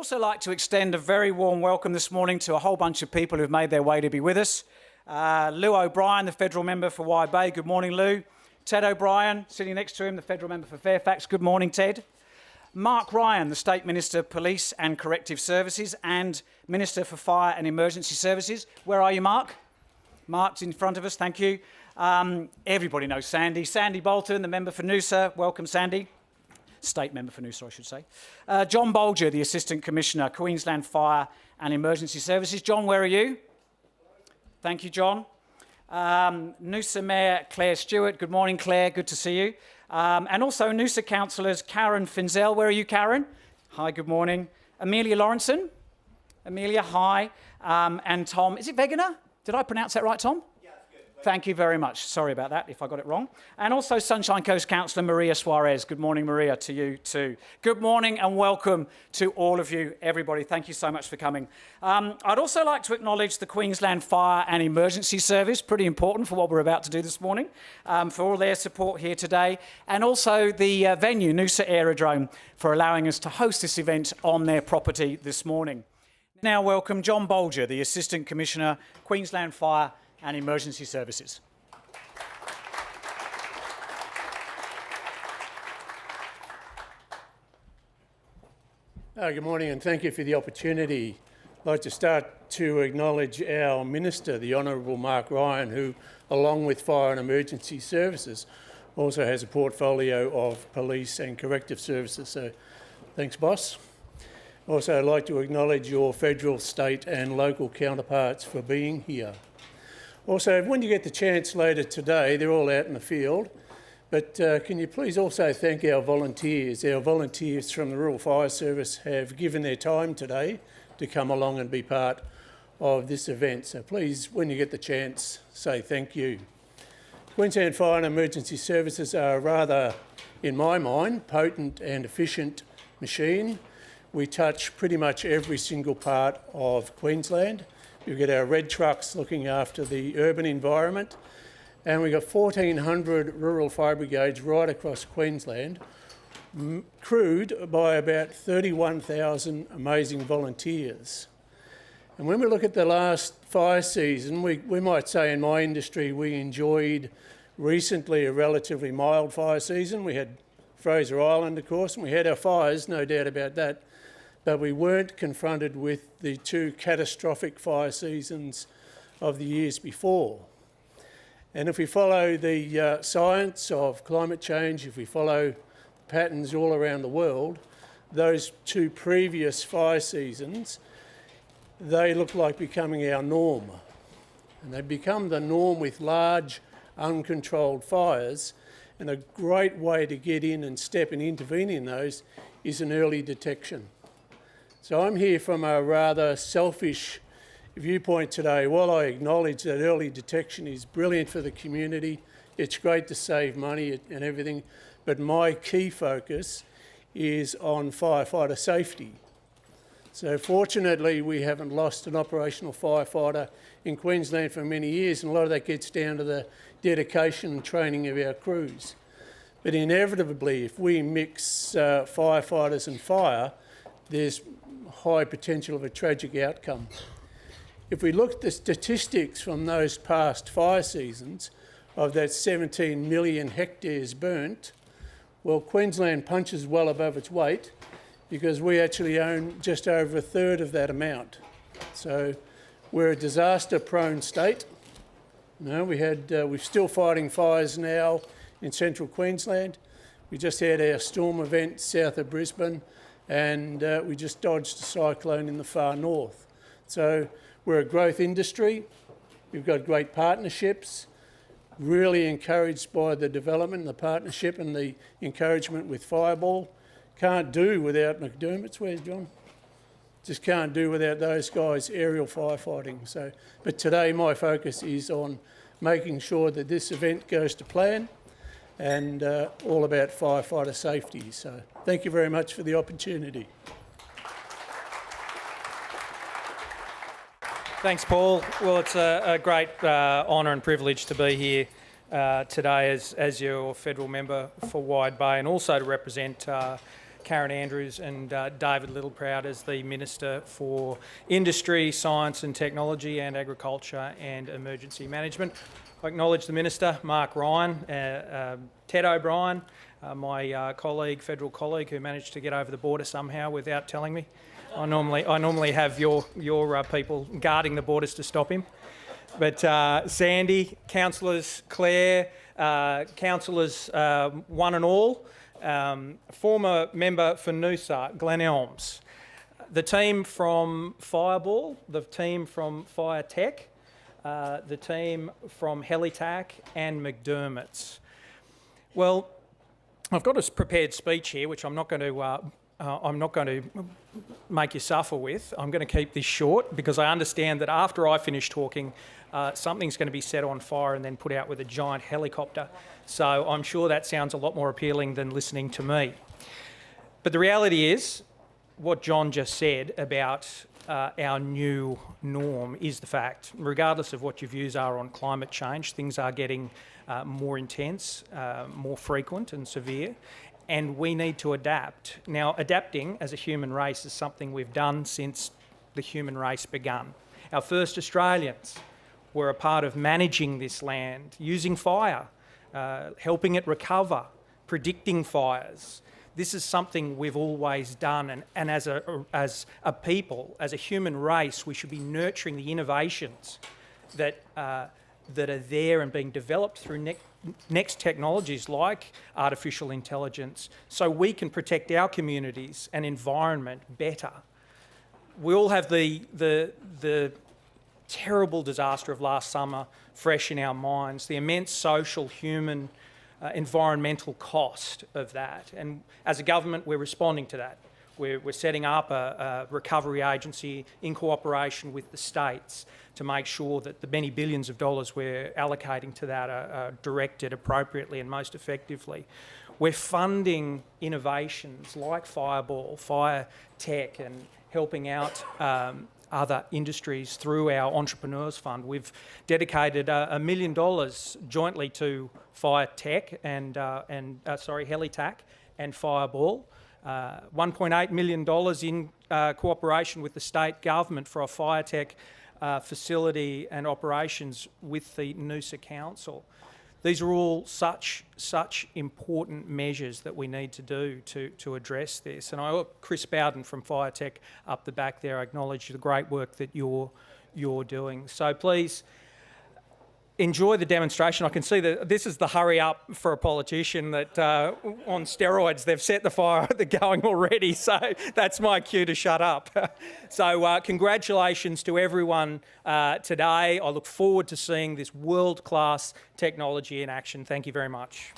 also like to extend a very warm welcome this morning to a whole bunch of people who've made their way to be with us. Llew O'Brien, the Federal Member for Wide Bay. Good morning, Llew. Ted O'Brien, sitting next to him, the Federal Member for Fairfax. Good morning, Ted. Mark Ryan, the State Minister, Police and Corrective Services and Minister for Fire and Emergency Services. Where are you, Mark? Mark's in front of us, thank you. Everybody knows Sandy. Sandy Bolton, the Member for Noosa. Welcome, Sandy. State Member for Noosa, I should say. John Bolger, the Assistant Commissioner, Queensland Fire and Emergency Services. John, where are you? Thank you, John. Noosa Mayor Clare Stewart. Good morning, Clare. Good to see you. And also Noosa Councillors Karen Finzel. Where are you, Karen? Hi, good morning. Amelia Lorentson. Amelia, hi. And Tom. Is it Wegener? Did I pronounce that right, Tom? Yeah, good. Thank you very much. Sorry about that if I got it wrong. And also Sunshine Coast Councillor Maria Suarez. Good morning, Maria, to you too. Good morning and welcome to all of you, everybody. Thank you so much for coming. I'd also like to acknowledge the Queensland Fire and Emergency Service, pretty important for what we're about to do this morning, for all their support here today, and also the venue, Noosa Aerodrome, for allowing us to host this event on their property this morning. Now welcome John Bolger, the Assistant Commissioner, Queensland Fire and Emergency Services. Good morning and thank you for the opportunity. I'd like to start to acknowledge our Minister, the Honourable Mark Ryan, who, along with Fire and Emergency Services, also has a portfolio of police and corrective services. So thanks, boss. Also, I'd like to acknowledge your federal, state and local counterparts for being here. Also, when you get the chance later today, they're all out in the field, but can you please also thank our volunteers? Our volunteers from the Rural Fire Service have given their time today to come along and be part of this event. So please, when you get the chance, say thank you. Queensland Fire and Emergency Services are a rather, in my mind, potent and efficient machine. We touch pretty much every single part of Queensland. We've got our red trucks looking after the urban environment, and we've got 1,400 rural fire brigades right across Queensland, crewed by about 31,000 amazing volunteers. And when we look at the last fire season, we might say in my industry we enjoyed recently a relatively mild fire season. We had Fraser Island, of course, and we had our fires, no doubt about that. But we weren't confronted with the two catastrophic fire seasons of the years before. And if we follow the science of climate change, if we follow patterns all around the world, those two previous fire seasons, they look like becoming our norm. And they've become the norm with large, uncontrolled fires. And a great way to get in and step and intervene in those is an early detection. So I'm here from a rather selfish viewpoint today. While I acknowledge that early detection is brilliant for the community, it's great to save money and everything, but my key focus is on firefighter safety. So fortunately, we haven't lost an operational firefighter in Queensland for many years, and a lot of that gets down to the dedication and training of our crews. But inevitably, if we mix firefighters and fire, there's high potential of a tragic outcome. If we look at the statistics from those past fire seasons of that 17 million hectares burnt, well, Queensland punches well above its weight because we actually own just over a third of that amount. So we're a disaster-prone state. We're still fighting fires now in central Queensland. We just had our storm event south of Brisbane, and we just dodged a cyclone in the far north. So we're a growth industry. We've got great partnerships, really encouraged by the development and the partnership and the encouragement with Fireball. Can't do without McDermott's. Where's John? Just can't do without those guys aerial firefighting. So, but today my focus is on making sure that this event goes to plan and all about firefighter safety. So thank you very much for the opportunity. Thanks, Paul. Well, it's a great honour and privilege to be here today as your federal member for Wide Bay, and also to represent Karen Andrews and David Littleproud as the Minister for Industry, Science and Technology and Agriculture and Emergency Management. I acknowledge the Minister, Mark Ryan, Ted O'Brien, my federal colleague who managed to get over the border somehow without telling me. I normally have your people guarding the borders to stop him. But Sandy, councillors, Clare, councillors one and all, former member for Noosa, Glen Elms, the team from Fireball, the team from Fire Tech, the team from Helitac and McDermott's. Well, I've got a prepared speech here, which I'm not going to make you suffer with. I'm going to keep this short because I understand that after I finish talking, something's going to be set on fire and then put out with a giant helicopter. So I'm sure that sounds a lot more appealing than listening to me. But the reality is, what John just said about our new norm is the fact. Regardless of what your views are on climate change, things are getting more intense, more frequent and severe, and we need to adapt. Now, adapting as a human race is something we've done since the human race began. Our first Australians were a part of managing this land, using fire, helping it recover, predicting fires. This is something we've always done, and as a people, as a human race, we should be nurturing the innovations that are there and being developed through next technologies like artificial intelligence, so we can protect our communities and environment better. We all have the terrible disaster of last summer fresh in our minds, the immense social, human, environmental cost of that. And as a government, we're responding to that. We're setting up a recovery agency in cooperation with the states to make sure that the many billions of dollars we're allocating to that are directed appropriately and most effectively. We're funding innovations like Fireball, Fire Tech, and helping out other industries through our Entrepreneurs Fund. We've dedicated $1 million jointly to Fire Tech and Helitac and Fireball. $1.8 million in cooperation with the state government for a Fire Tech facility and operations with the Noosa Council. These are all such important measures that we need to do to address this. And Chris Boden from Fire Tech up the back there, I acknowledge the great work that you're doing. So please enjoy the demonstration. I can see that this is the hurry up for a politician that on steroids, they've set the fire going already. So that's my cue to shut up. So congratulations to everyone today. I look forward to seeing this world-class technology in action. Thank you very much.